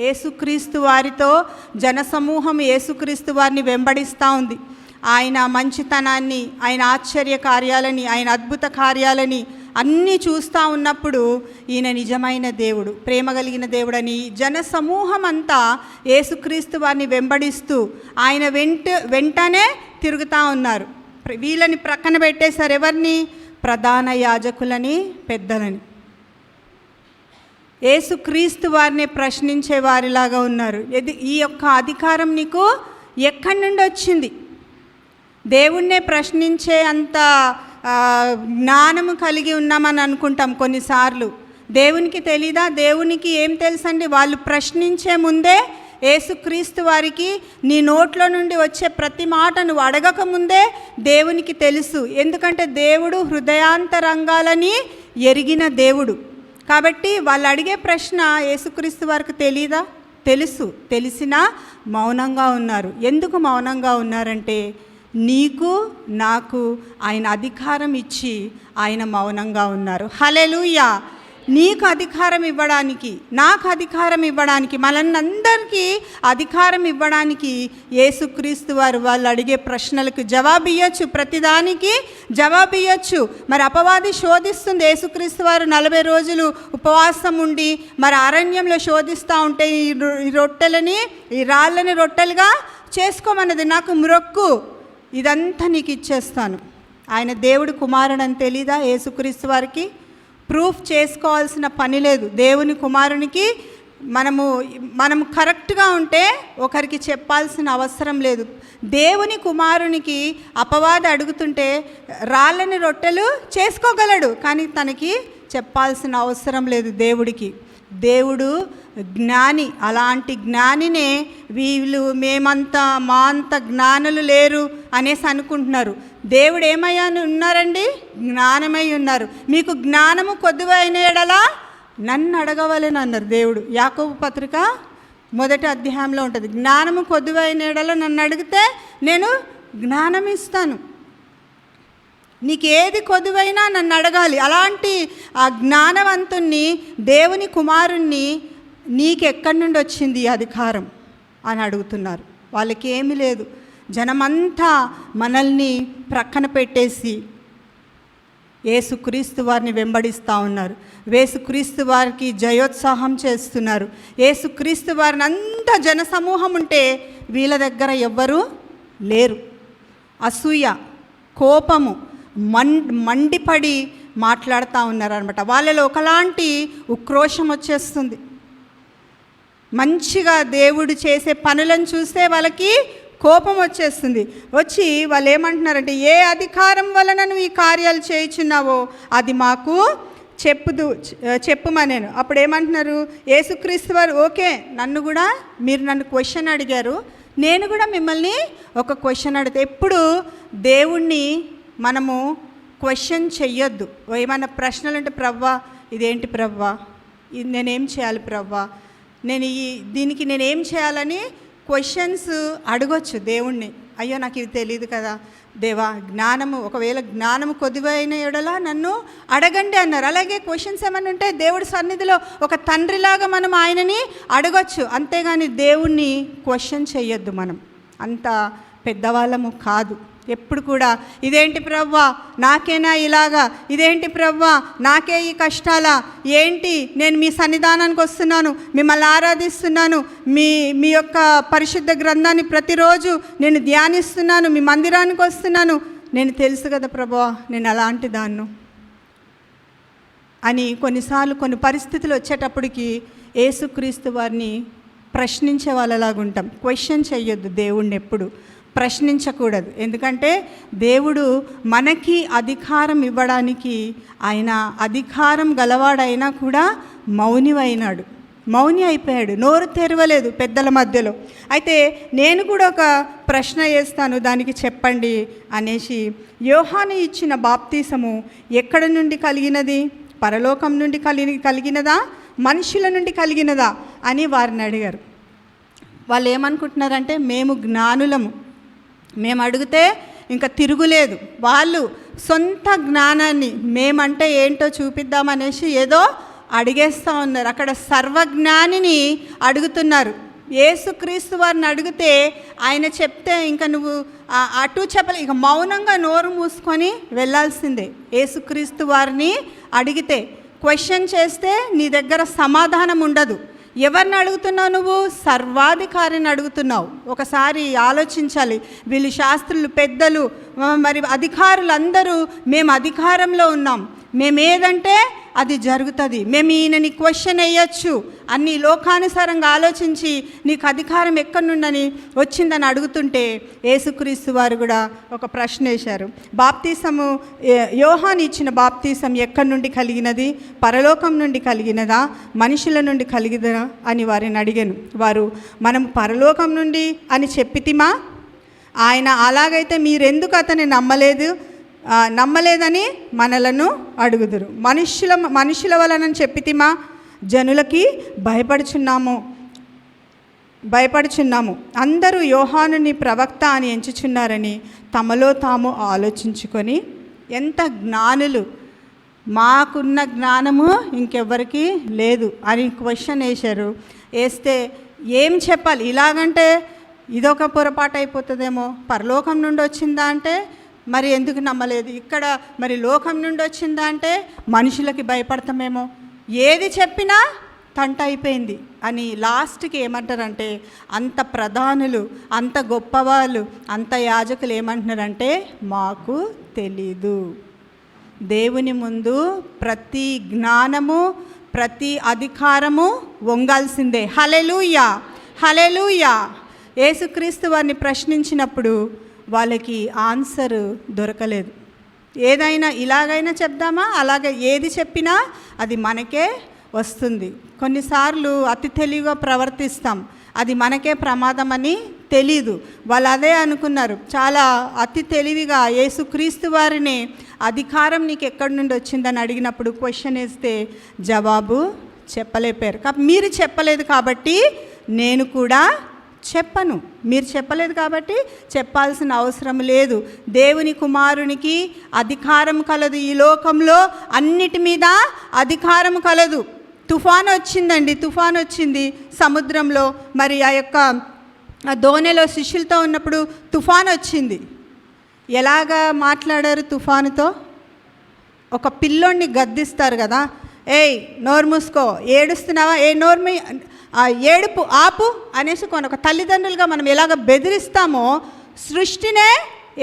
యేసుక్రీస్తు వారితో జనసమూహం యేసుక్రీస్తు వారిని వెంబడిస్తూ ఉంది. ఆయన మంచితనాన్ని, ఆయన ఆశ్చర్య కార్యాలని, ఆయన అద్భుత కార్యాలని అన్నీ చూస్తూ ఉన్నప్పుడు ఈయన నిజమైన దేవుడు, ప్రేమ కలిగిన దేవుడని జనసమూహం అంతా యేసుక్రీస్తు వారిని వెంబడిస్తూ ఆయన వెంటనే తిరుగుతూ ఉన్నారు. వీళ్ళని ప్రక్కన పెట్టేశారు. ఎవరిని? ప్రధాన యాజకులని, పెద్దలని. యేసుక్రీస్తు వారిని ప్రశ్నించే వారిలాగా ఉన్నారు. ఈ యొక్క అధికారం నీకు ఎక్కడి నుండి వచ్చింది? దేవుణ్ణే ప్రశ్నించే అంత జ్ఞానము కలిగి ఉన్నామని అనుకుంటాం కొన్నిసార్లు. దేవునికి తెలీదా? దేవునికి ఏం తెలుసండి? వాళ్ళు ప్రశ్నించే ముందే యేసుక్రీస్తు వారికి నీ నోట్లో నుండి వచ్చే ప్రతి మాట నువ్వు అడగక ముందే దేవునికి తెలుసు. ఎందుకంటే దేవుడు హృదయాంతరంగాలని ఎరిగిన దేవుడు. కాబట్టి వాళ్ళు అడిగే ప్రశ్న యేసుక్రీస్తు వారికి తెలీదా? తెలుసు. తెలిసినా మౌనంగా ఉన్నారు. ఎందుకు మౌనంగా ఉన్నారంటే నీకు నాకు ఆయన అధికారం ఇచ్చి ఆయన మౌనంగా ఉన్నారు. హల్లెలూయా! నీకు అధికారం ఇవ్వడానికి, నాకు అధికారం ఇవ్వడానికి, మనందరికీ అధికారం ఇవ్వడానికి యేసుక్రీస్తు వారు వాళ్ళు అడిగే ప్రశ్నలకు జవాబు ఇవ్వచ్చు. ప్రతిదానికి జవాబు ఇవ్వచ్చు. మరి అపవాది శోధిస్తుంది. యేసుక్రీస్తు వారు 40 రోజులు ఉపవాసం ఉండి మరి అరణ్యంలో శోధిస్తూ ఉంటే ఈ రొట్టెలని, ఈ రాళ్ళని రొట్టెలుగా చేసుకోమన్నది. నాకు మ్రొక్కు, ఇదంతా నీకు ఇచ్చేస్తాను. ఆయన దేవుడు కుమారుడని తెలీదా యేసుక్రీస్తు వారికి? ప్రూఫ్ చేసుకోవాల్సిన పని లేదు. దేవుని కుమారునికి మనము కరెక్ట్గా ఉంటే ఒకరికి చెప్పాల్సిన అవసరం లేదు. దేవుని కుమారునికి అపవాది అడుగుతుంటే రాళ్ళని రొట్టెలు చేసుకోగలడు, కానీ తనకి చెప్పాల్సిన అవసరం లేదు దేవుడికి. దేవుడు జ్ఞాని. అలాంటి జ్ఞానినే వీళ్ళు మా అంత జ్ఞానులు లేరు అనేసి అనుకుంటున్నారు. దేవుడు ఏమయ్యా ఉన్నారండి? జ్ఞానమై ఉన్నారు. మీకు జ్ఞానము కొద్దివైన ఎడలా నన్ను అడగవలెను అన్నారు దేవుడు. యాకోబు పత్రిక 1వ అధ్యాయంలో ఉంటుంది. జ్ఞానము కొద్దివైన ఎడలా నన్ను అడిగితే నేను జ్ఞానం ఇస్తాను. నీకు ఏది కొద్దివైనా నన్ను అడగాలి. అలాంటి ఆ జ్ఞానవంతుణ్ణి, దేవుని కుమారుణ్ణి నీకెక్కడి నుండి వచ్చింది అధికారం అని అడుగుతున్నారు. వాళ్ళకి ఏమీ లేదు. జనమంతా మనల్ని ప్రక్కన పెట్టేసి యేసుక్రీస్తు వారిని వెంబడిస్తూ ఉన్నారు. యేసుక్రీస్తు వారికి జయోత్సాహం చేస్తున్నారు. యేసుక్రీస్తు వారిని అంత జనసమూహం ఉంటే వీళ్ళ దగ్గర ఎవ్వరూ లేరు. అసూయ, కోపము, మండిపడి మాట్లాడుతూ ఉన్నారనమాట. వాళ్ళలో ఒకలాంటి ఉక్రోషం వచ్చేస్తుంది. మంచిగా దేవుడు చేసే పనులను చూస్తే వాళ్ళకి కోపం వచ్చేస్తుంది. వచ్చి వాళ్ళు ఏమంటున్నారంటే, ఏ అధికారం వలన నువ్వు ఈ కార్యాలు చేయుచున్నావో అది మాకు చెప్పుమనేను. అప్పుడు ఏమంటున్నారు? యేసుక్రీస్తు వారు, ఓకే, మీరు నన్ను క్వశ్చన్ అడిగారు, నేను కూడా మిమ్మల్ని ఒక క్వశ్చన్ అడిగితే. ఎప్పుడు దేవుణ్ణి మనము క్వశ్చన్ చెయ్యొద్దు. ఏమైనా ప్రశ్నలు అంటే, ప్రవ్వా ఇదేంటి ప్రవ్వా, ఇది నేనేం చేయాలి ప్రవ్వా, దీనికి నేనేం చేయాలని క్వశ్చన్స్ అడగొచ్చు దేవుణ్ణి. అయ్యో నాకు ఇది తెలియదు కదా దేవా, ఒకవేళ జ్ఞానము కొద్దివైన ఎడలా నన్ను అడగండి అన్నారు. అలాగే క్వశ్చన్స్ ఏమైనా ఉంటే దేవుడి సన్నిధిలో ఒక తండ్రిలాగా మనం ఆయనని అడగొచ్చు. అంతేగాని దేవుణ్ణి క్వశ్చన్ చెయ్యొద్దు. మనం అంత పెద్దవాళ్ళము కాదు. ఎప్పుడు కూడా ఇదేంటి ప్రవ్వా, నాకేనా ఇలాగా, ఇదేంటి ప్రవ్వా, నాకే ఈ కష్టాలా, ఏంటి నేను మీ సన్నిధానానికి వస్తున్నాను, మిమ్మల్ని ఆరాధిస్తున్నాను, మీ యొక్క పరిశుద్ధ గ్రంథాన్ని ప్రతిరోజు నేను ధ్యానిస్తున్నాను, మీ మందిరానికి వస్తున్నాను, నేను తెలుసు కదా ప్రభువా నేను అలాంటి దాన్ని అని కొన్నిసార్లు కొన్ని పరిస్థితులు వచ్చేటప్పటికి యేసుక్రీస్తు వారిని ప్రశ్నించే వాళ్ళలాగా ఉంటాం. క్వశ్చన్ చెయ్యొద్దు. దేవుణ్ణి ఎప్పుడు ప్రశ్నించకూడదు. ఎందుకంటే దేవుడు మనకి అధికారం ఇవ్వడానికి ఆయన అధికారం గలవాడైనా కూడా మౌని అయిపోయాడు. నోరు తెరవలేదు పెద్దల మధ్యలో. అయితే నేను కూడా ఒక ప్రశ్న వేస్తాను, దానికి చెప్పండి అనేసి. యోహాను ఇచ్చిన బాప్తీసము ఎక్కడ నుండి కలిగినది? పరలోకం నుండి కలిగినదా, మనుషుల నుండి కలిగినదా అని వారిని అడిగారు. వాళ్ళు ఏమనుకుంటున్నారంటే, మేము జ్ఞానులము, మేము అడిగితే ఇంకా తిరుగులేదు. వాళ్ళు సొంత జ్ఞానాన్ని మేమంటే ఏంటో చూపిద్దామనేసి ఏదో అడిగేస్తూ ఉన్నారు. అక్కడ సర్వజ్ఞానిని అడుగుతున్నారు. యేసుక్రీస్తు వారిని అడిగితే ఆయన చెప్తే ఇంకా నువ్వు అటు చెప్పలే, ఇక మౌనంగా నోరు మూసుకొని వెళ్ళాల్సిందే. యేసుక్రీస్తు వారిని అడిగితే, క్వశ్చన్ చేస్తే నీ దగ్గర సమాధానం ఉండదు. ఎవరిని అడుగుతున్నావు? నువ్వు సర్వాధికారిని అడుగుతున్నావు. ఒకసారి ఆలోచించాలి. వీళ్ళు శాస్త్రులు, పెద్దలు, మరి అధికారులందరూ మేము అధికారంలో ఉన్నాం, మేమేదంటే అది జరుగుతుంది, మేము ఈయనని క్వశ్చన్ వేయచ్చు అన్ని లోకానుసారంగా ఆలోచించి నీకు అధికారం ఎక్కడి నుండని వచ్చిందని అడుగుతుంటే యేసుక్రీస్తు వారు కూడా ఒక ప్రశ్న వేశారు. బాప్తీసము, యోహాను ఇచ్చిన బాప్తీసం ఎక్కడి నుండి కలిగినది? పరలోకం నుండి కలిగినదా, మనుషుల నుండి కలిగినదా అని వారిని అడిగాను. వారు మనం పరలోకం నుండి అని చెప్పితిమా, ఆయన అలాగైతే మీరెందుకు అతన్ని నమ్మలేదని మనలను అడుగుదురు. మనుషుల వలన చెప్పితిమా, జనులకి భయపడుచున్నాము. అందరూ యోహానుని ప్రవక్త అని ఎంచుచున్నారని తమలో తాము ఆలోచించుకొని, ఎంత జ్ఞానులు, మాకున్న జ్ఞానము ఇంకెవ్వరికి లేదు అని క్వశ్చన్ వేశారు. వేస్తే ఏం చెప్పాలి? ఇలాగంటే ఇదొక పొరపాటు అయిపోతుందేమో. పరలోకం నుండి వచ్చిందా అంటే మరి ఎందుకు నమ్మలేదు? ఇక్కడ మరి లోకం నుండి వచ్చిందా అంటే మనుషులకి భయపడతామేమో. ఏది చెప్పినా తంట అయిపోయింది అని లాస్ట్కి ఏమంటారంటే, అంత ప్రధానులు, అంత గొప్పవాళ్ళు, అంత యాజకులు ఏమంటున్నారంటే మాకు తెలీదు. దేవుని ముందు ప్రతి జ్ఞానము, ప్రతి అధికారము వంగాల్సిందే. హల్లెలూయా, హల్లెలూయా. యేసుక్రీస్తు వారిని ప్రశ్నించినప్పుడు వాళ్ళకి ఆన్సర్ దొరకలేదు. ఏదైనా ఇలాగైనా చెప్దామా, అలాగే ఏది చెప్పినా అది మనకే వస్తుంది. కొన్నిసార్లు అతి తెలివిగా ప్రవర్తిస్తాం, అది మనకే ప్రమాదం అని తెలీదు. వాళ్ళు అదే అనుకున్నారు. చాలా అతి తెలివిగా యేసుక్రీస్తు వారిని అధికారం నీకు ఎక్కడి నుండి వచ్చిందని అడిగినప్పుడు క్వశ్చన్ వేస్తే జవాబు చెప్పలేపారు. మీరు చెప్పలేదు కాబట్టి నేను కూడా చెప్పను. మీరు చెప్పలేదు కాబట్టి చెప్పాల్సిన అవసరం లేదు. దేవుని కుమారునికి అధికారం కలదు. ఈ లోకంలో అన్నిటి మీద అధికారం కలదు. తుఫాను వచ్చిందండి, తుఫాను వచ్చింది సముద్రంలో. మరి ఆ యొక్క దోణిలో శిష్యులతో ఉన్నప్పుడు తుఫాను వచ్చింది. ఎలాగా మాట్లాడారు తుఫానుతో? ఒక పిల్లోడిని గద్దిస్తారు కదా, ఏయ్ నోరు మూసుకో, ఏడుస్తున్నావా, ఏ నోర్మి, ఏడుపు ఆపు అనేసి ఒక తల్లిదండ్రులుగా మనం ఎలాగ బెదిరిస్తామో సృష్టినే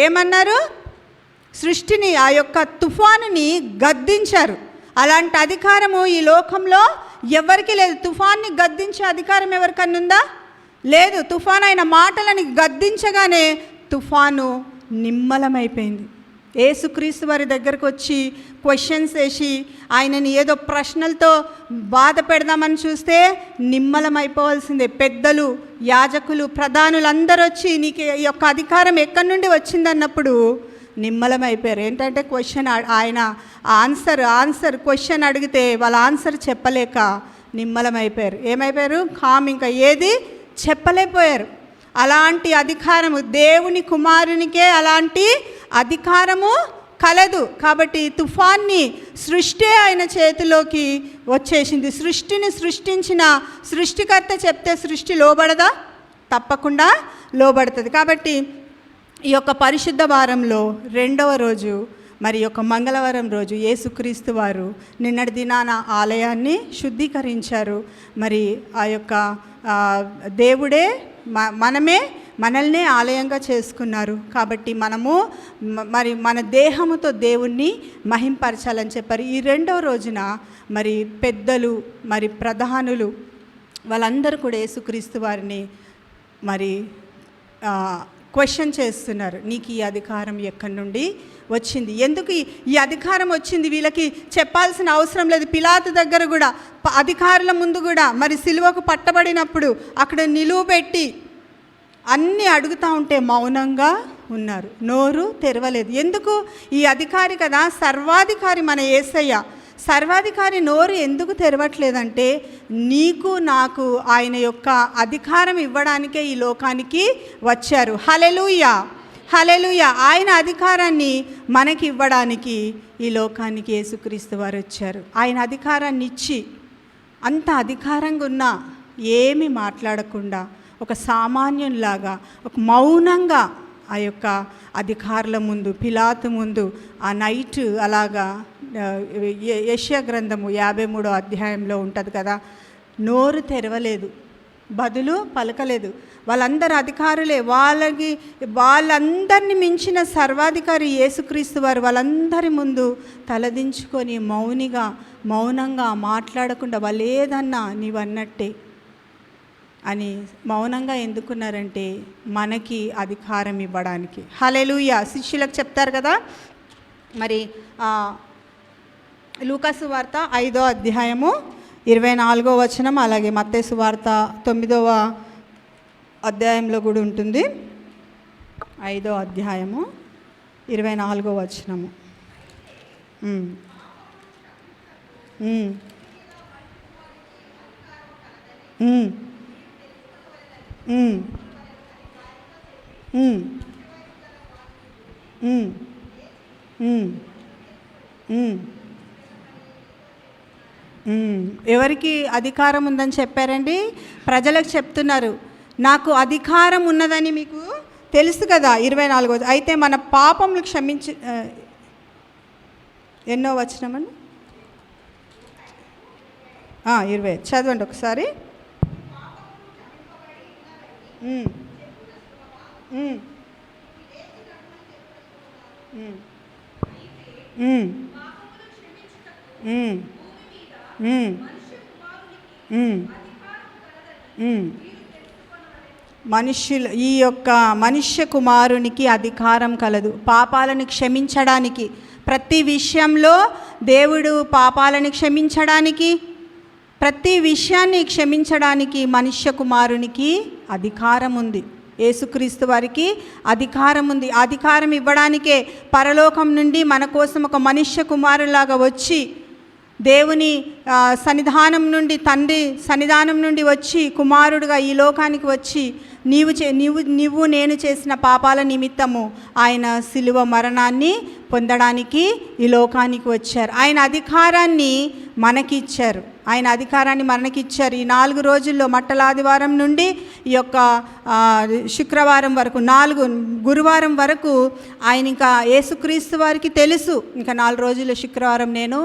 ఏమన్నారు? సృష్టిని, ఆ యొక్క తుఫానుని గద్దించారు. అలాంటి అధికారము ఈ లోకంలో ఎవరికి లేదు. తుఫాన్ని గద్దించే అధికారం ఎవరికన్నా ఉందా? లేదు. తుఫాను ఆయన మాటలని గద్దించగానే తుఫాను నిమ్మలమైపోయింది. యేసుక్రీస్తు వారి దగ్గరకు వచ్చి క్వశ్చన్స్ వేసి ఆయనని ఏదో ప్రశ్నలతో బాధ పెడదామని చూస్తే నిమ్మలమైపోవాల్సిందే. పెద్దలు, యాజకులు, ప్రధానులు అందరూ వచ్చి నీకు ఈ యొక్క అధికారం ఎక్కడి నుండి వచ్చిందన్నప్పుడు నిమ్మలమైపోయారు. ఏంటంటే క్వశ్చన్ ఆయన ఆన్సర్ క్వశ్చన్ అడిగితే వాళ్ళ ఆన్సర్ చెప్పలేక నిమ్మలమైపోయారు. ఏమైపోయారు? ఇంకా ఏది చెప్పలేకపోయారు. అలాంటి అధికారము దేవుని కుమారునికే అలాంటి అధికారము కలదు. కాబట్టి తుఫాన్ని సృష్టి ఆయన చేతిలోకి వచ్చేసింది. సృష్టిని సృష్టించిన సృష్టికర్త చెప్తే సృష్టి లోబడదా? తప్పకుండా లోబడుతుంది. కాబట్టి ఈ యొక్క పరిశుద్ధ వారంలో 2వ రోజు, మరి యొక్క మంగళవారం రోజు యేసుక్రీస్తు వారు నిన్నటి దినాన ఆలయాన్ని శుద్ధీకరించారు. మరి ఆ యొక్క దేవుడే మనల్నే ఆలయంగా చేసుకున్నారు. కాబట్టి మనము మరి మన దేహముతో దేవుణ్ణి మహింపరచాలని చెప్పారు. ఈ 2వ రోజున మరి పెద్దలు, మరి ప్రధానులు వాళ్ళందరూ కూడా యేసుక్రీస్తు వారిని మరి క్వశ్చన్ చేస్తున్నారు. నీకు ఈ అధికారం ఎక్కడి నుండి వచ్చింది? ఎందుకు ఈ అధికారం వచ్చింది? వీళ్ళకి చెప్పాల్సిన అవసరం లేదు. పిలాతు దగ్గర కూడా, అధికారుల ముందు కూడా, మరి సిలువకు పట్టబడినప్పుడు అక్కడ నిలువబెట్టి అన్నీ అడుగుతూ ఉంటే మౌనంగా ఉన్నారు, నోరు తెరవలేదు. ఎందుకు? ఈ అధికారి కదా, సర్వాధికారి మన యేసయ్య. సర్వాధికారి నోరు ఎందుకు తెరవట్లేదంటే నీకు నాకు ఆయన యొక్క అధికారం ఇవ్వడానికే ఈ లోకానికి వచ్చారు. హల్లెలూయా, హల్లెలూయా. ఆయన అధికారాన్ని మనకి ఇవ్వడానికి ఈ లోకానికి యేసుక్రీస్తు వారు వచ్చారు. ఆయన అధికారాన్ని ఇచ్చి అంత అధికారంగా ఉన్నా ఏమీ మాట్లాడకుండా ఒక సామాన్యునిలాగా ఒక మౌనంగా ఆ యొక్క అధికారుల ముందు, పిలాతు ముందు ఆ నైట్ అలాగా యెషయా గ్రంథము 53వ అధ్యాయంలో ఉంటుంది కదా, నోరు తెరవలేదు, బదులు పలకలేదు. వాళ్ళందరూ అధికారులే, వాళ్ళందరినీ మించిన సర్వాధికారి యేసుక్రీస్తు వారు వాళ్ళందరి ముందు తలదించుకొని మౌనంగా మాట్లాడకుండా వాళ్ళు ఏదన్నా నీవన్నట్టే అని మౌనంగా ఎందుకున్నారంటే మనకి అధికారం ఇవ్వడానికి. హల్లెలూయా. శిష్యులకు చెప్తారు కదా, మరి లూకాసు వార్త 5వ అధ్యాయము 24వ వచనం, అలాగే మత్తయి సువార్త 9వ అధ్యాయంలో కూడా ఉంటుంది. 5వ అధ్యాయము 24వ వచనము. ఎవరికి అధికారం ఉందని చెప్పారండి? ప్రజలకు చెప్తున్నారు, నాకు అధికారం ఉన్నదని మీకు తెలుసు కదా. 24 అయితే మన పాపములు క్షమించి, ఎన్నో వచనమని 20 చదవండి ఒకసారి. మనుష్యులు, ఈ యొక్క మనుష్య కుమారునికి అధికారం కలదు పాపాలను క్షమించడానికి. ప్రతి విషయంలో దేవుడు పాపాలను క్షమించడానికి, ప్రతి విషయాన్ని క్షమించడానికి మనుష్య కుమారునికి అధికారం ఉంది. యేసుక్రీస్తు వారికి అధికారం ఉంది. అధికారం ఇవ్వడానికే పరలోకం నుండి మన కోసం ఒక మనుష్య కుమారులాగా వచ్చి, దేవుని సన్నిధానం నుండి, తండ్రి సన్నిధానం నుండి వచ్చి కుమారుడుగా ఈ లోకానికి వచ్చి నీవు నేను చేసిన పాపాల నిమిత్తము ఆయన శిలువ మరణాన్ని పొందడానికి ఈ లోకానికి వచ్చారు. ఆయన అధికారాన్ని మనకిచ్చారు. ఈ 4 రోజుల్లో మట్టలాదివారం నుండి ఈ యొక్క శుక్రవారం వరకు, గురువారం వరకు ఆయన ఇంకా యేసుక్రీస్తు వారికి తెలుసు, ఇంకా 4 రోజుల్లో శుక్రవారం నేను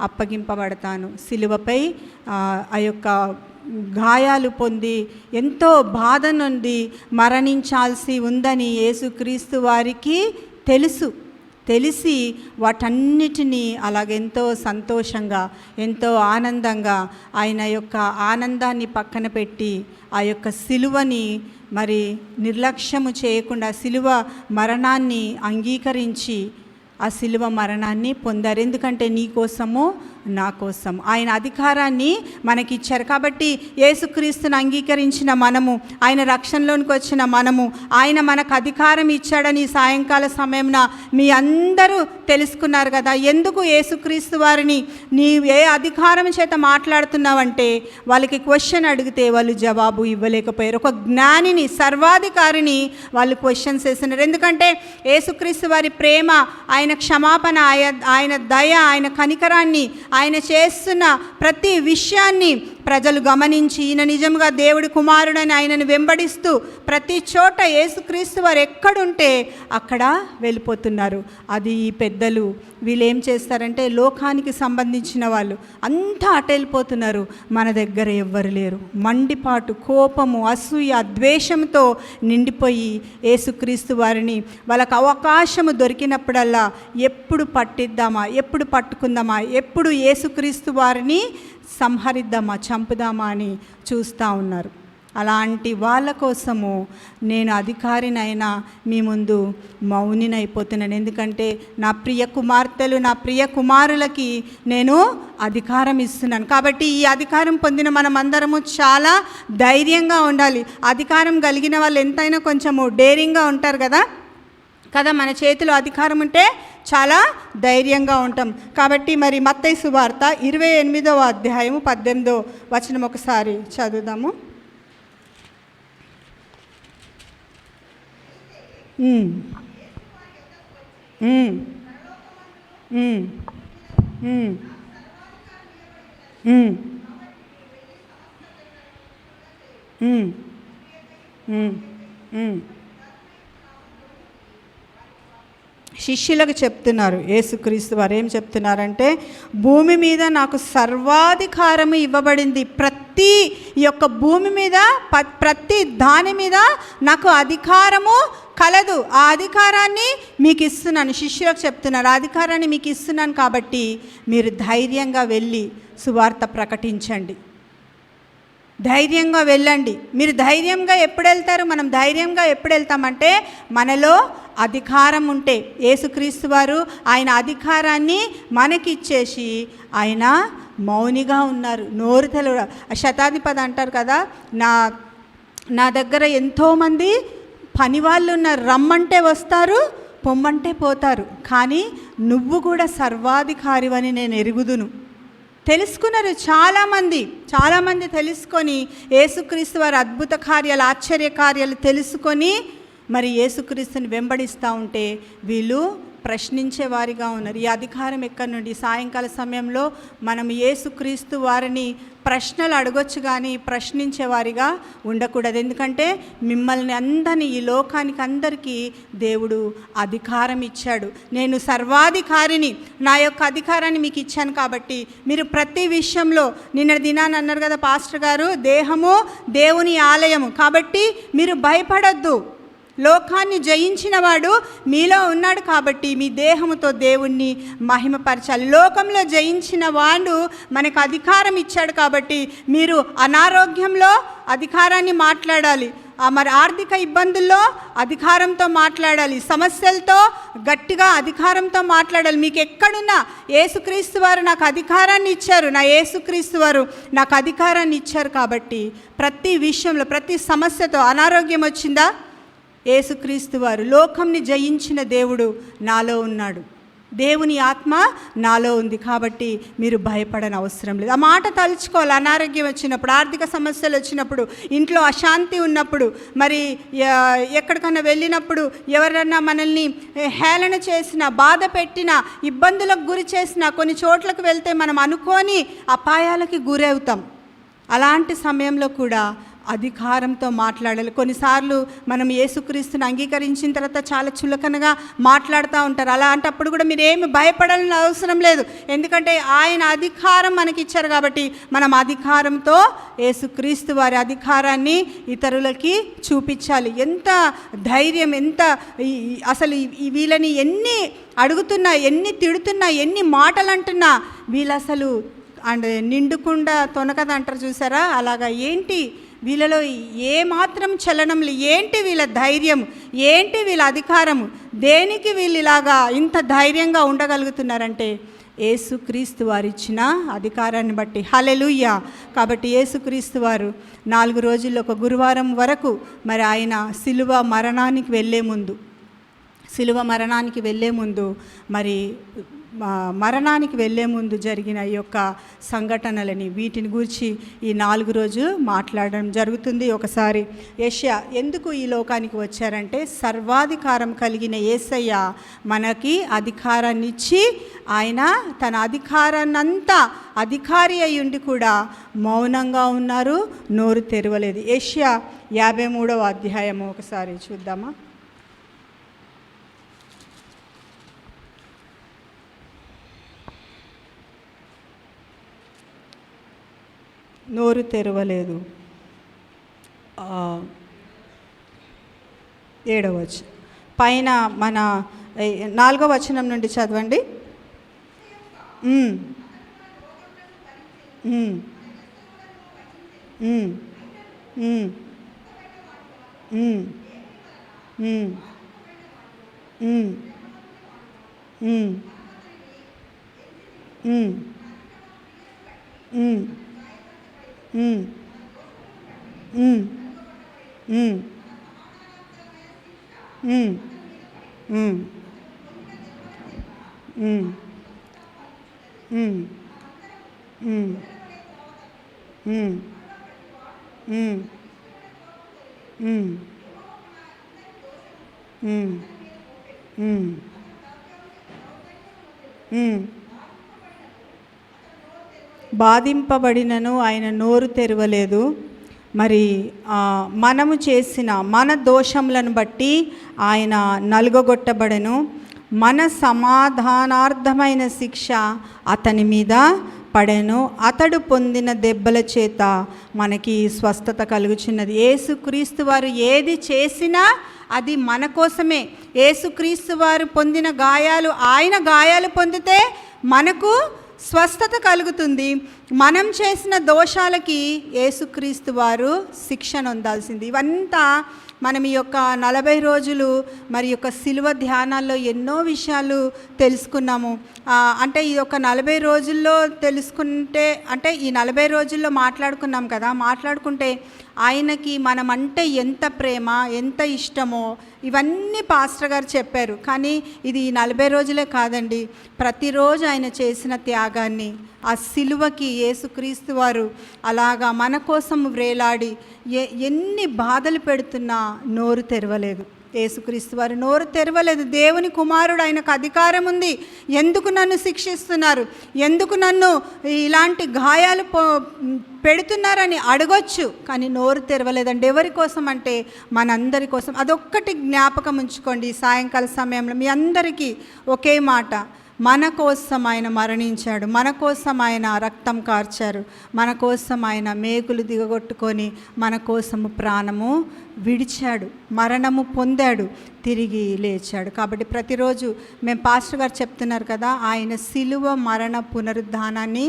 అప్పగింపబడతాను. శిలువపై ఆ యొక్క గాయాలు పొంది ఎంతో బాధ నుండి మరణించాల్సి ఉందని యేసుక్రీస్తు వారికి తెలిసి వాటన్నిటినీ అలాగెంతో సంతోషంగా, ఎంతో ఆనందంగా ఆయన యొక్క ఆనందాన్ని పక్కన పెట్టి ఆ యొక్క సిలువని మరి నిర్లక్ష్యము చేయకుండా సిలువ మరణాన్ని అంగీకరించి ఆ సిలువ మరణాన్ని పొందారు. ఎందుకంటే నీ కోసము నా కోసం ఆయన అధికారాన్ని మనకిచ్చారు. కాబట్టి యేసుక్రీస్తుని అంగీకరించిన మనము, ఆయన రక్షణలోనికి వచ్చిన మనము, ఆయన మనకు అధికారం ఇచ్చాడని సాయంకాల సమయంన మీ అందరూ తెలుసుకున్నారు కదా. ఎందుకు యేసుక్రీస్తు వారిని నీ ఏ అధికారం చేత మాట్లాడుతున్నావంటే వాళ్ళకి క్వశ్చన్ అడిగితే వాళ్ళు జవాబు ఇవ్వలేకపోయారు. ఒక జ్ఞానిని, సర్వాధికారిని వాళ్ళు క్వశ్చన్స్ వేస్తున్నారు. ఎందుకంటే యేసుక్రీస్తు వారి ప్రేమ, ఆయన క్షమాపణ, ఆయన దయ, ఆయన కనికరాన్ని, ఆయన చేస్తున్న ప్రతి విషయాన్ని ప్రజలు గమనించి ఈయన నిజంగా దేవుడి కుమారుడని ఆయనను వెంబడిస్తూ ప్రతి చోట యేసుక్రీస్తు వారు ఎక్కడుంటే అక్కడ వెళ్ళిపోతున్నారు. అది ఈ పెద్దలు వీళ్ళు ఏం చేస్తారంటే లోకానికి సంబంధించిన వాళ్ళు అంతా అటు వెళ్ళిపోతున్నారు. మన దగ్గర ఎవ్వరు లేరు. మండిపాటు, కోపము, అసూయ, ద్వేషంతో నిండిపోయి యేసుక్రీస్తు వారిని వాళ్ళకు అవకాశము దొరికినప్పుడల్లా ఎప్పుడు పట్టిద్దామా, ఎప్పుడు పట్టుకుందామా, ఎప్పుడు యేసుక్రీస్తు వారిని సంహరిద్దామా, చంపుదామా అని చూస్తూ ఉన్నారు. అలాంటి వాళ్ళ కోసము నేను అధికారినైనా మీ ముందు మౌనినైపోతున్నాను. ఎందుకంటే నా ప్రియ కుమార్తెలు, నా ప్రియ కుమారులకి నేను అధికారం ఇస్తున్నాను. కాబట్టి ఈ అధికారం పొందిన మనం అందరము చాలా ధైర్యంగా ఉండాలి. అధికారం కలిగిన వాళ్ళు ఎంతైనా కొంచెము డేరింగ్గా ఉంటారు కదా. మన చేతిలో అధికారం ఉంటే చాలా ధైర్యంగా ఉంటాం. కాబట్టి మరి మత్తయి సువార్త 28వ అధ్యాయము 18వ వచనం ఒకసారి చదువుదాము. ఉమ్, ఉమ్, ఉమ్. శిష్యులకు చెప్తున్నారు, యేసుక్రీస్తు వారు ఏం చెప్తున్నారంటే, భూమి మీద నాకు సర్వాధికారము ఇవ్వబడింది. ప్రతి యొక్క భూమి మీద ప్రతి దాని మీద నాకు అధికారము కలదు. ఆ అధికారాన్ని మీకు ఇస్తున్నాను. శిష్యులకు చెప్తున్నారు, ఆ అధికారాన్ని మీకు ఇస్తున్నాను కాబట్టి మీరు ధైర్యంగా వెళ్ళి సువార్త ప్రకటించండి, ధైర్యంగా వెళ్ళండి. మీరు ధైర్యంగా ఎప్పుడు వెళ్తారు? మనం ధైర్యంగా ఎప్పుడు వెళ్తామంటే మనలో అధికారం ఉంటే. యేసుక్రీస్తు వారు ఆయన అధికారాన్ని మనకిచ్చేసి ఆయన మౌనిగా ఉన్నారు, నోరు తెలవ. శతాధిపతి అంటారు కదా, నా దగ్గర ఎంతోమంది పనివాళ్ళు ఉన్నారు, రమ్మంటే వస్తారు, పొమ్మంటే పోతారు, కానీ నువ్వు కూడా సర్వాధికారివని నేను ఎరుగుదును. తెలుసుకున్నారు చాలామంది తెలుసుకొని యేసుక్రీస్తు వారి అద్భుత కార్యాలు, ఆశ్చర్య కార్యాలు తెలుసుకొని మరి యేసుక్రీస్తుని వెంబడిస్తూ ఉంటే వీళ్ళు ప్రశ్నించే వారిగా ఉన్నారు. ఈ అధికారం ఎక్కడి నుండి? సాయంకాల సమయంలో మనం యేసుక్రీస్తు వారిని ప్రశ్నలు అడగొచ్చు, కానీ ప్రశ్నించే వారిగా ఉండకూడదు. ఎందుకంటే మిమ్మల్ని అందరినీ, ఈ లోకానికి అందరికీ దేవుడు అధికారం ఇచ్చాడు. నేను సర్వాధికారిని, నా యొక్క అధికారాన్ని మీకు ఇచ్చాను కాబట్టి మీరు ప్రతి విషయంలో, నిన్న దినాన్ని అన్నారు కదా పాస్టర్ గారు, దేహము దేవుని ఆలయము కాబట్టి మీరు భయపడొద్దు. లోకాన్ని జయించిన వాడు మీలో ఉన్నాడు కాబట్టి మీ దేహముతో దేవుణ్ణి మహిమపరచాలి. లోకంలో జయించిన వాడు మనకు అధికారం ఇచ్చాడు కాబట్టి మీరు అనారోగ్యంలో అధికారాన్ని మాట్లాడాలి, మరి ఆర్థిక ఇబ్బందుల్లో అధికారంతో మాట్లాడాలి, సమస్యలతో గట్టిగా అధికారంతో మాట్లాడాలి. మీకు ఎక్కడున్నా యేసుక్రీస్తు వారు నాకు అధికారాన్ని ఇచ్చారు, నా యేసుక్రీస్తు వారు నాకు అధికారాన్ని ఇచ్చారు కాబట్టి ప్రతి విషయంలో, ప్రతి సమస్యతో, అనారోగ్యం వచ్చిందా, యేసుక్రీస్తు వారు, లోకంని జయించిన దేవుడు నాలో ఉన్నాడు, దేవుని ఆత్మ నాలో ఉంది కాబట్టి మీరు భయపడని అవసరం లేదు. ఆ మాట తలుచుకోవాలి. అనారోగ్యం వచ్చినప్పుడు, ఆర్థిక సమస్యలు వచ్చినప్పుడు, ఇంట్లో అశాంతి ఉన్నప్పుడు, మరి ఎక్కడికన్నా వెళ్ళినప్పుడు ఎవరన్నా మనల్ని హేళన చేసినా, బాధ పెట్టినా, ఇబ్బందులకు గురి చేసినా, కొన్ని చోట్లకు వెళ్తే మనం అనుకోని అపాయాలకి గురవుతాం. అలాంటి సమయంలో కూడా అధికారంతో మాట్లాడాలి. కొన్నిసార్లు మనం యేసుక్రీస్తుని అంగీకరించిన తర్వాత చాలా చులకనగా మాట్లాడుతూ ఉంటారు. అలాంటప్పుడు కూడా మీరు ఏమి భయపడాలని అవసరం లేదు, ఎందుకంటే ఆయన అధికారం మనకి ఇచ్చారు కాబట్టి మనం అధికారంతో యేసుక్రీస్తు వారి అధికారాన్ని ఇతరులకి చూపించాలి. ఎంత ధైర్యం, ఎంత అసలు వీళ్ళని ఎన్ని అడుగుతున్నా, ఎన్ని తిడుతున్నా, ఎన్ని మాటలు అంటున్నా వీళ్ళు అసలు నిండుకుండా తొనకదు అంటారు చూసారా, అలాగా ఏంటి వీళ్ళలో ఏ మాత్రం చలనం, ఏంటి వీళ్ళ ధైర్యం, ఏంటి వీళ్ళ అధికారము, దేనికి వీళ్ళు ఇలాగా ఇంత ధైర్యంగా ఉండగలుగుతున్నారంటే యేసుక్రీస్తు వారు ఇచ్చిన అధికారాన్ని బట్టి. హల్లెలూయా. కాబట్టి యేసుక్రీస్తు వారు 4 రోజుల్లో, ఒక గురువారం వరకు మరి ఆయన సిలువ మరణానికి వెళ్ళే ముందు మరి మరణానికి వెళ్ళే ముందు జరిగిన ఈ యొక్క సంఘటనలని, వీటిని గురించి ఈ 4 రోజులు మాట్లాడడం జరుగుతుంది. ఒకసారి యెషయా ఎందుకు ఈ లోకానికి వచ్చారంటే, సర్వాధికారం కలిగిన యేసయ్య మనకి అధికారాన్ని ఇచ్చి, ఆయన తన అధికారాన్నంతా అధికారి అయి ఉండి కూడా మౌనంగా ఉన్నారు, నోరు తెరవలేదు. యెషయా 53వ అధ్యాయము ఒకసారి చూద్దామా. నోరు తెరవలేదు. 7వ వచనం పైన మన 4వ వచనం నుండి చదవండి. బాధింపబడినను ఆయన నోరు తెరవలేదు, మరి మనము చేసిన మన దోషములను బట్టి ఆయన నలుగగొట్టబడెను, మన సమాధానార్థమైన శిక్ష అతని మీద పడెను, అతడు పొందిన దెబ్బల చేత మనకి స్వస్థత కలుగుచున్నది. యేసుక్రీస్తు వారు ఏది చేసినా అది మన కోసమే. యేసుక్రీస్తు వారు పొందిన గాయాలు, ఆయన గాయాలు పొందితే మనకు స్వస్థత కలుగుతుంది. మనం చేసిన దోషాలకి యేసుక్రీస్తు వారు శిక్షను పొందాల్సింది. ఇవంతా మనం ఈ యొక్క 40 రోజులు మరి యొక్క శిలువ ధ్యానాల్లో ఎన్నో విషయాలు తెలుసుకున్నాము. అంటే ఈ యొక్క 40 రోజుల్లో తెలుసుకుంటే, అంటే ఈ 40 రోజుల్లో మాట్లాడుకున్నాం కదా, మాట్లాడుకుంటే ఆయనకి మనం అంటే ఎంత ప్రేమ, ఎంత ఇష్టమో ఇవన్నీ పాస్టర్ గారు చెప్పారు. కానీ ఇది 40 రోజులే కాదండి, ప్రతిరోజు ఆయన చేసిన త్యాగాన్ని, ఆ సిలువకి యేసుక్రీస్తు వారు అలాగా మన కోసం వ్రేలాడి ఎన్ని బాధలు పెడుతున్నా నోరు తెరవలేదు. యేసుక్రీస్తు వారు నోరు తెరవలేదు. దేవుని కుమారుడు, ఆయనకు అధికారం ఉంది. ఎందుకు నన్ను శిక్షిస్తున్నారు, ఎందుకు నన్ను ఇలాంటి గాయాలు పెడుతున్నారని అడగొచ్చు, కానీ నోరు తెరవలేదండి. ఎవరి కోసం అంటే మనందరి కోసం. అదొక్కటి జ్ఞాపకం ఉంచుకోండి. సాయంకాల సమయంలో మీ అందరికీ ఒకే మాట, మన కోసం ఆయన మరణించాడు, మన కోసం ఆయన రక్తం కార్చారు, మన కోసం ఆయన మేకులు దిగగొట్టుకొని మన కోసము ప్రాణము విడిచాడు, మరణము పొందాడు, తిరిగి లేచాడు. కాబట్టి ప్రతిరోజు మేము పాస్టర్ గారు చెప్తున్నారు కదా, ఆయన సిలువ మరణ పునరుద్ధానాన్ని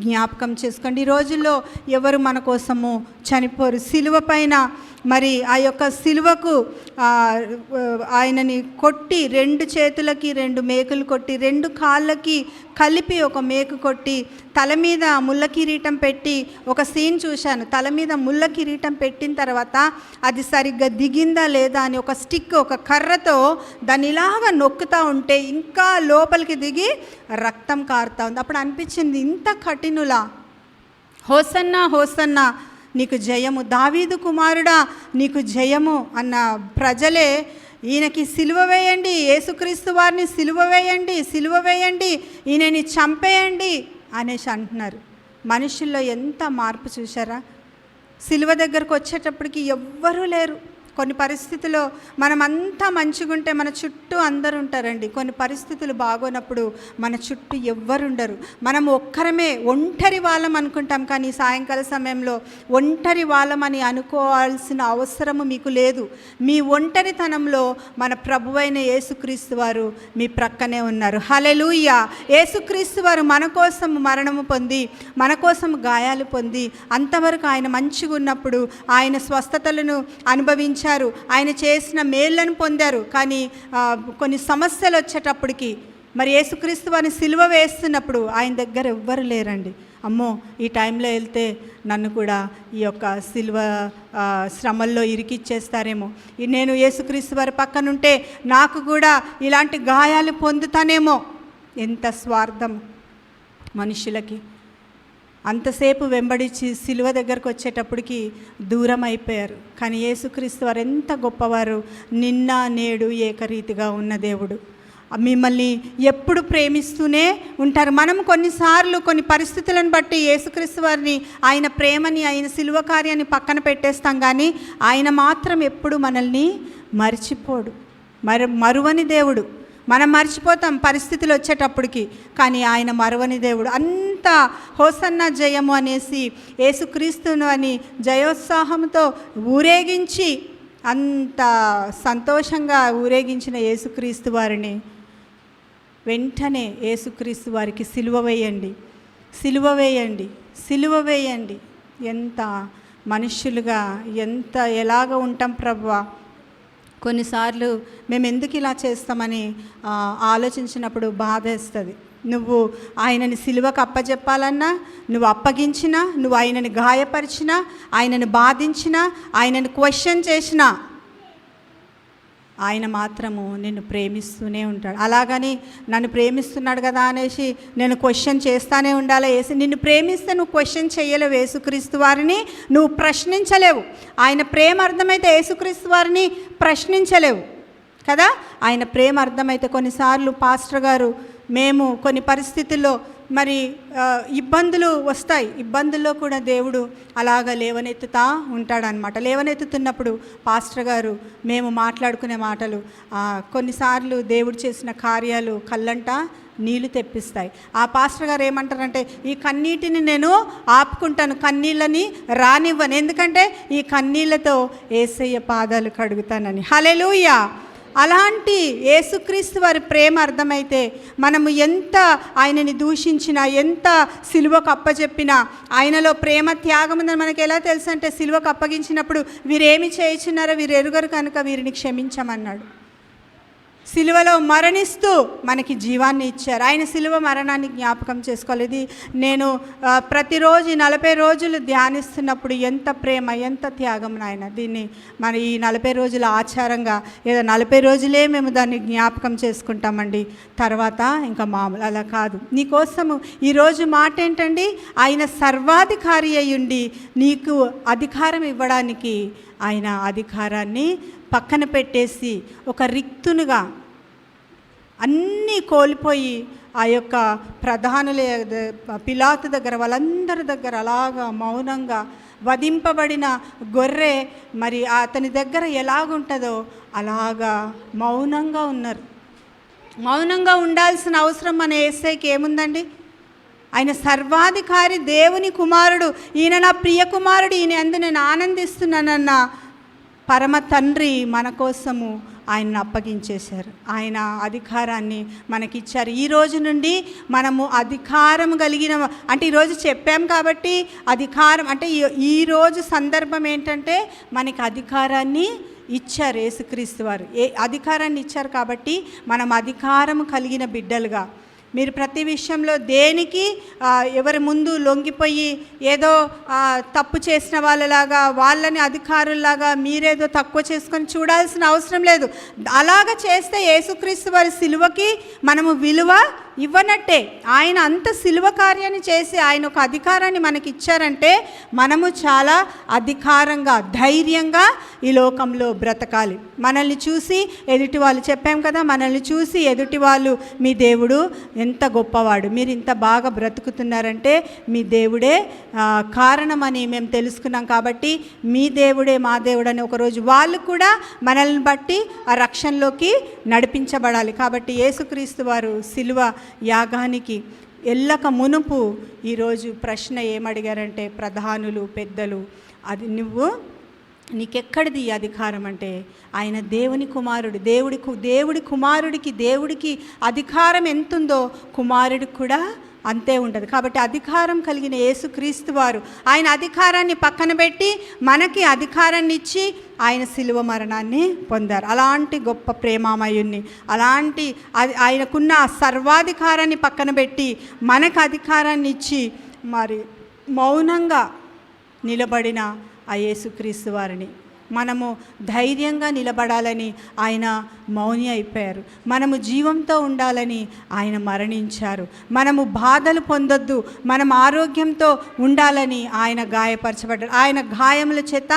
జ్ఞాపకం చేసుకోండి. ఈ రోజుల్లో ఎవరు మన కోసము చనిపోరు. సిలువ పైన మరి ఆ యొక్క సిలువకు ఆయనని కొట్టి, 2 చేతులకి 2 మేకులు కొట్టి, 2 కాళ్ళకి కలిపి ఒక మేకు కొట్టి, తల మీద ముళ్ళ కిరీటం పెట్టి, ఒక సీన్ చూశాను. తల మీద ముళ్ళ కిరీటం పెట్టిన తర్వాత అది సరిగ్గా దిగిందా లేదా అని ఒక స్టిక్, ఒక కర్రతో దాన్ని ఇలాగా నొక్కుతూ ఉంటే ఇంకా లోపలికి దిగి రక్తం కారుతూ ఉంది. అప్పుడు అనిపించింది, ఇంత కఠినులా, హోసన్నా హోసన్నా నీకు జయము, దావీదు కుమారుడా నీకు జయము అన్న ప్రజలే ఈయనకి సిలువ వేయండి, యేసుక్రీస్తు వారిని సిలువ వేయండి, సిలువ వేయండి, ఈయనని చంపేయండి అనేసి అంటున్నారు. మనుషుల్లో ఎంత మార్పు చూసారా? సిలువ దగ్గరకు వచ్చేటప్పటికి ఎవ్వరూ లేరు. కొన్ని పరిస్థితుల్లో మనమంతా మంచిగుంటే మన చుట్టూ అందరు ఉంటారండి. కొన్ని పరిస్థితులు బాగోనప్పుడు మన చుట్టూ ఎవ్వరుండరు. మనం ఒక్కరమే ఒంటరి వాళ్ళం అనుకుంటాం. కానీ సాయంకాల సమయంలో ఒంటరి వాళ్ళమని అనుకోవాల్సిన అవసరము మీకు లేదు. మీ ఒంటరితనంలో మన ప్రభువైన యేసుక్రీస్తు వారు మీ ప్రక్కనే ఉన్నారు. హల్లెలూయా! యేసుక్రీస్తు వారు మన కోసం మరణము పొంది, మన కోసం గాయాలు పొంది, అంతవరకు ఆయన మంచిగా ఉన్నప్పుడు ఆయన స్వస్థతలను అనుభవించారు, ఆయన చేసిన మేళ్ళను పొందారు. కానీ కొన్ని సమస్యలు వచ్చేటప్పటికి మరి యేసుక్రీస్తు వారిని సిలువ వేస్తున్నప్పుడు ఆయన దగ్గర ఎవ్వరు లేరండి. అమ్మో, ఈ టైంలో వెళ్తే నన్ను కూడా ఈ యొక్క సిలువ శ్రమల్లో ఇరికిచ్చేస్తారేమో, నేను యేసుక్రీస్తు వారి పక్కనుంటే నాకు కూడా ఇలాంటి గాయాలు పొందుతానేమో. ఎంత స్వార్థం మనుషులకి! అంతసేపు వెంబడించి సిలువ దగ్గరకు వచ్చేటప్పటికి దూరం అయిపోయారు. కానీ యేసుక్రీస్తు వారు ఎంత గొప్పవారు! నిన్న నేడు ఏకరీతిగా ఉన్న దేవుడు మిమ్మల్ని ఎప్పుడు ప్రేమిస్తూనే ఉంటారు. మనం కొన్నిసార్లు కొన్ని పరిస్థితులను బట్టి యేసుక్రీస్తు వారిని, ఆయన ప్రేమని, ఆయన సిలువ కార్యాన్ని పక్కన పెట్టేస్తాం. కానీ ఆయన మాత్రం ఎప్పుడు మనల్ని మర్చిపోడు. మరువని దేవుడు. మనం మర్చిపోతాం పరిస్థితులు వచ్చేటప్పటికి, కానీ ఆయన మరువని దేవుడు. అంత హోసన్నా జయము అనేసి యేసుక్రీస్తును అని జయోత్సాహంతో ఊరేగించి, అంత సంతోషంగా ఊరేగించిన యేసుక్రీస్తు వారిని వెంటనే యేసుక్రీస్తు వారికి సిలువ వేయండి, సిలువ వేయండి, సిలువ వేయండి. ఎంత మనుష్యులుగా ఎలాగ ఉంటాం ప్రభువా! కొన్నిసార్లు మేము ఎందుకు ఇలా చేస్తామని ఆలోచించినప్పుడు బాధ వేస్తుంది. నువ్వు ఆయనని సిలువకు అప్పచెప్పాలన్నా, నువ్వు అప్పగించినా, నువ్వు ఆయనని గాయపరిచినా, ఆయనని బాధించినా, ఆయనని క్వశ్చన్ చేసినా, ఆయన మాత్రము నిన్ను ప్రేమిస్తూనే ఉంటాడు. అలాగని నన్ను ప్రేమిస్తున్నాడు కదా అనేసి నేను క్వశ్చన్ చేస్తానే ఉండాలి. వేసి నిన్ను ప్రేమిస్తే నువ్వు క్వశ్చన్ చేయలేవు. యేసుక్రీస్తు వారిని నువ్వు ప్రశ్నించలేవు. ఆయన ప్రేమ అర్థమైతే యేసుక్రీస్తు వారిని ప్రశ్నించలేవు కదా. ఆయన ప్రేమ అర్థమైతే కొన్నిసార్లు పాస్టర్ గారు మేము కొన్ని పరిస్థితుల్లో మరి ఇబ్బందులు వస్తాయి. ఇబ్బందుల్లో కూడా దేవుడు అలాగ లేవనెత్తుతా ఉంటాడనమాట. లేవనెత్తుతున్నప్పుడు పాస్టర్ గారు మేము మాట్లాడుకునే మాటలు, కొన్నిసార్లు దేవుడు చేసిన కార్యాలు కళ్ళంట నీళ్లు తెప్పిస్తాయి. ఆ పాస్టర్ గారు ఏమంటారంటే, ఈ కన్నీటిని నేను ఆపుకుంటాను, కన్నీళ్ళని రానివ్వను, ఎందుకంటే ఈ కన్నీళ్ళతో యేసయ్య పాదాలు కడుగుతానని. హల్లెలూయా. అలాంటి యేసుక్రీస్తు వారి ప్రేమ అర్థమైతే మనము ఎంత ఆయనని దూషించినా, ఎంత సిలువకు అప్పచెప్పినా, ఆయనలో ప్రేమ త్యాగం ఉందని మనకి ఎలా తెలుసు అంటే, సిలువకు అప్పగించినప్పుడు వీరేమి చేయించున్నారో వీరు ఎరుగరు కనుక వీరిని క్షమించమన్నాడు. సిలువలో మరణిస్తూ మనకి జీవాన్ని ఇచ్చారు. ఆయన సిలువ మరణాన్ని జ్ఞాపకం చేసుకోవాలి. ఇది నేను ప్రతిరోజు 40 రోజులు ధ్యానిస్తున్నప్పుడు ఎంత ప్రేమ, ఎంత త్యాగం నాయన. దీన్ని మన ఈ 40 రోజుల ఆచారంగా ఏదో 40 రోజులే మేము దాన్ని జ్ఞాపకం చేసుకుంటామండి, తర్వాత ఇంకా మామూలు అలా కాదు. నీకోసము ఈరోజు మాట ఏంటండి, ఆయన సర్వాధికారి అయ్యుండి నీకు అధికారం ఇవ్వడానికి ఆయన అధికారాన్ని పక్కన పెట్టేసి ఒక రిక్తునుగా అన్నీ కోల్పోయి ఆ యొక్క ప్రధానుల పిలాతు దగ్గర వాళ్ళందరి దగ్గర అలాగా మౌనంగా వధింపబడిన గొర్రె మరి అతని దగ్గర ఎలాగుంటుందో అలాగా మౌనంగా ఉన్నారు. మౌనంగా ఉండాల్సిన అవసరం మన యేసయ్యకి ఏముందండి? ఆయన సర్వాధికారి, దేవుని కుమారుడు, ఈయన నా ప్రియ కుమారుడు, ఈయన యందు నేను ఆనందిస్తున్నానన్న పరమ తండ్రి మన కోసము ఆయన్ని అప్పగించేశారు. ఆయన అధికారాన్ని మనకిచ్చారు. ఈ రోజు నుండి మనము అధికారం కలిగిన, అంటే ఈరోజు చెప్పాం కాబట్టి అధికారం అంటే ఈరోజు సందర్భం ఏంటంటే మనకి అధికారాన్ని ఇచ్చారు యేసుక్రీస్తు వారు. అధికారాన్ని ఇచ్చారు కాబట్టి మనం అధికారం కలిగిన బిడ్డలుగా, మీరు ప్రతి విషయంలో దేనికి ఎవరి ముందు లొంగిపోయి ఏదో తప్పు చేసిన వాళ్ళలాగా, వాళ్ళని అధికారుల్లాగా మీరేదో తక్కువ చేసుకొని చూడాల్సిన అవసరం లేదు. అలాగ చేస్తే యేసుక్రీస్తు వారి సిలువకి మనము విలువ ఇవ్వనట్టే. ఆయన అంత సిలువ కార్యాన్ని చేసి ఆయన ఒక అధికారాన్ని మనకి ఇచ్చారంటే మనము చాలా అధికారంగా, ధైర్యంగా ఈ లోకంలో బ్రతకాలి. మనల్ని చూసి ఎదుటి వాళ్ళు, చెప్పాం కదా, మనల్ని చూసి ఎదుటి వాళ్ళు మీ దేవుడు ఎంత గొప్పవాడు, మీరు ఇంత బాగా బ్రతుకుతున్నారంటే మీ దేవుడే కారణమని మేము తెలుసుకున్నాం. కాబట్టి మీ దేవుడే మా దేవుడు అని ఒకరోజు వాళ్ళు కూడా మనల్ని బట్టి ఆ రక్షణలోకి నడిపించబడాలి. కాబట్టి యేసుక్రీస్తు వారు సిలువ యాగానికి ఎల్లక మునుపు ఈరోజు ప్రశ్న ఏమడిగారంటే ప్రధానులు, పెద్దలు, అది నీకెక్కడిది ఈ అధికారం అంటే, ఆయన దేవుని కుమారుడు, దేవుడికి అధికారం ఎంతుందో కుమారుడికి కూడా అంతే ఉంటుంది. కాబట్టి అధికారం కలిగిన యేసుక్రీస్తు వారు ఆయన అధికారాన్ని పక్కన పెట్టి మనకి అధికారాన్ని ఇచ్చి ఆయన సిలువ మరణాన్ని పొందారు. అలాంటి గొప్ప ప్రేమామయుణ్ణి, అలాంటి ఆయనకున్న సర్వాధికారాన్ని పక్కన పెట్టి మనకు అధికారాన్ని ఇచ్చి మరి మౌనంగా నిలబడిన ఆ యేసుక్రీస్తు వారిని మనము ధైర్యంగా నిలబడాలని ఆయన మౌని అయిపోయారు. మనము జీవంతో ఉండాలని ఆయన మరణించారు. మనము బాధలు పొందొద్దు, మనం ఆరోగ్యంతో ఉండాలని ఆయన గాయపరచబడ్డారు. ఆయన గాయముల చేత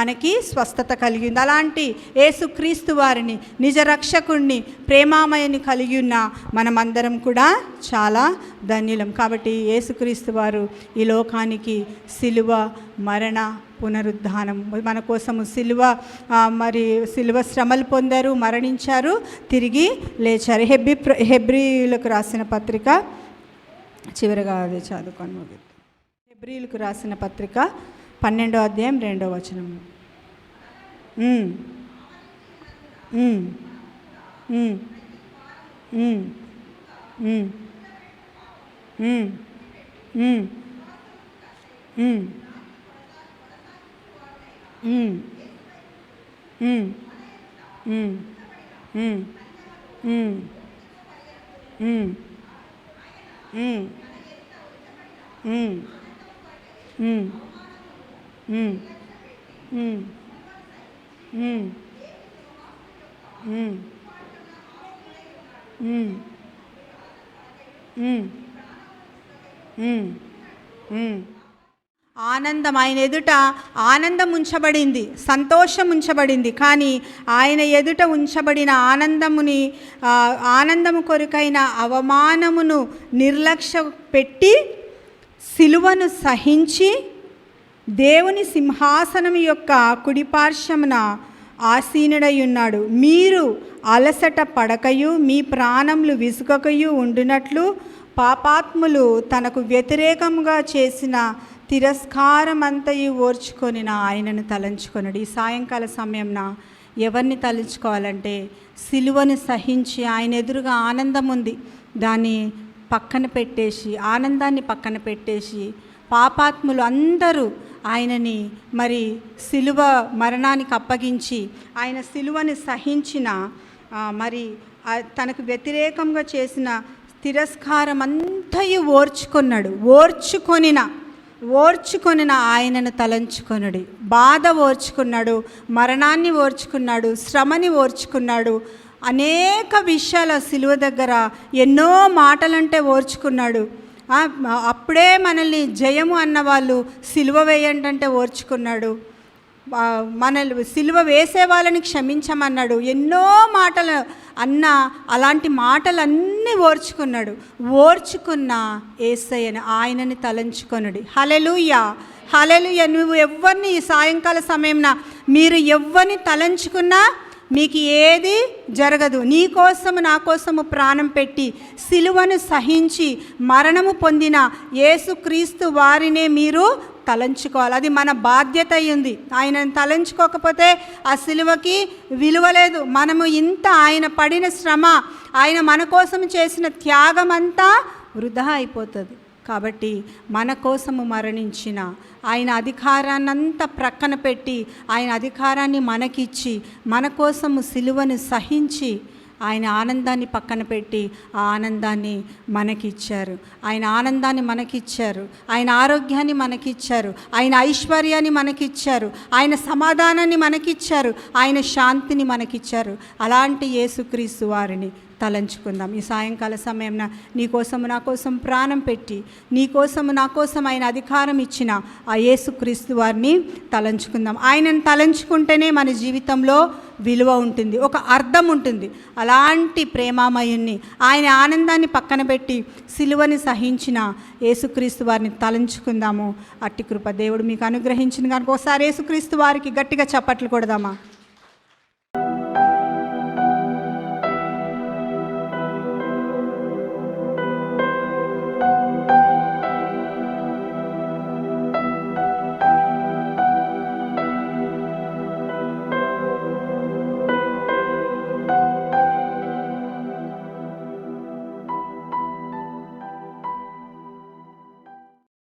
మనకి స్వస్థత కలిగింది. అలాంటి యేసుక్రీస్తు వారిని, నిజ రక్షకుణ్ణి, ప్రేమామయని కలిగి ఉన్న మనమందరం కూడా చాలా ధన్యులం. కాబట్టి యేసుక్రీస్తు వారు ఈ లోకానికి సిలువ, మరణ, పునరుద్ధానం మన కోసము సిలువ శ్రమలు పొందారు, మరణించారు, తిరిగి లేచారు. హెబ్రీయులకు రాసిన పత్రిక చివరిగా అది చదువుకొని ముగిద్దాం. హెబ్రీయులకు రాసిన పత్రిక 12వ అధ్యాయం 2వ వచనం. ఆనందం, ఆయన ఎదుట ఆనందం ఉంచబడింది, సంతోషం ఉంచబడింది. కానీ ఆయన ఎదుట ఉంచబడిన ఆనందము కొరకైన అవమానమును నిర్లక్ష్య పెట్టి సిలువను సహించి దేవుని సింహాసనం యొక్క కుడిపార్శ్వమున ఆసీనుడై ఉన్నాడు. మీరు అలసట పడకయు మీ ప్రాణములు విసుగకయు ఉండునట్లు పాపాత్ములు తనకు వ్యతిరేకముగా చేసిన తిరస్కారమంతయు ఓర్చుకొనిన ఆయనను తలంచుకొనడు. ఈ సాయంకాల సమయంన ఎవరిని తలంచుకోవాలంటే, సిలువను సహించి ఆయన ఎదురుగా ఆనందం ఉంది, దాన్ని పక్కన పెట్టేసి, ఆనందాన్ని పక్కన పెట్టేసి, పాపాత్ములు అందరూ ఆయనని మరి సిలువ మరణానికి అప్పగించి ఆయన సిలువను సహించిన మరి తనకు వ్యతిరేకంగా చేసిన తిరస్కారం అంతయు ఓర్చుకొనిన ఆయనను తలంచుకొనుడి. బాధ ఓర్చుకున్నాడు, మరణాన్ని ఓర్చుకున్నాడు, శ్రమని ఓర్చుకున్నాడు, అనేక విషయాల సిలువ దగ్గర ఎన్నో మాటలంటే ఓర్చుకున్నాడు. అప్పుడే మనల్ని జయము అన్నవాళ్ళు సిలువ వేయండి అంటే ఓర్చుకున్నాడు. మనల్ని సిలువ వేసే వాళ్ళని క్షమించమన్నాడు. ఎన్నో మాటలు అన్న అలాంటి మాటలన్నీ ఓర్చుకున్న యేసయ్యను ఆయనని తలంచుకొనుడి. హల్లెలూయా, హల్లెలూయా. నువ్వు ఎవరిని ఈ సాయంకాల సమయంన మీరు ఎవరిని తలంచుకున్నా మీకు ఏది జరగదు. నీ కోసము నా కోసము ప్రాణం పెట్టి సిలువను సహించి మరణము పొందిన యేసుక్రీస్తు వారినే మీరు తలంచుకోవాలి. అది మన బాధ్యత అయ్యింది. ఆయనను తలంచుకోకపోతే ఆ సిలువకి విలువ లేదు. మనము ఇంత ఆయన పడిన శ్రమ, ఆయన మన కోసం చేసిన త్యాగం అంతా వృధా అయిపోతుంది. కాబట్టి మన కోసము మరణించిన ఆయన అధికారాన్ని అంతా ప్రక్కన పెట్టి ఆయన అధికారాన్ని మనకిచ్చి మన కోసము సిలువను సహించి ఆయన ఆనందాన్ని పక్కన పెట్టి ఆ ఆనందాన్ని మనకిచ్చారు. ఆయన ఆనందాన్ని మనకిచ్చారు, ఆయన ఆరోగ్యాన్ని మనకిచ్చారు, ఆయన ఐశ్వర్యాన్ని మనకిచ్చారు, ఆయన సమాధానాన్ని మనకిచ్చారు, ఆయన శాంతిని మనకిచ్చారు. అలాంటి యేసుక్రీస్తు వారిని తలంచుకుందాం. ఈ సాయంకాల సమయంన నీ కోసము నా కోసం ప్రాణం పెట్టి నీ కోసము నా కోసం ఆయన అధికారం ఇచ్చిన ఆ యేసుక్రీస్తు వారిని తలంచుకుందాం. ఆయనను తలంచుకుంటేనే మన జీవితంలో విలువ ఉంటుంది, ఒక అర్థం ఉంటుంది. అలాంటి ప్రేమామయుణ్ణి, ఆయన ఆనందాన్ని పక్కన పెట్టి సిలువని సహించిన యేసుక్రీస్తు వారిని తలంచుకుందాము. అట్టి కృప దేవుడు మీకు అనుగ్రహించిన కనుక ఒకసారి యేసుక్రీస్తు వారికి గట్టిగా చప్పట్లు కొడదామా.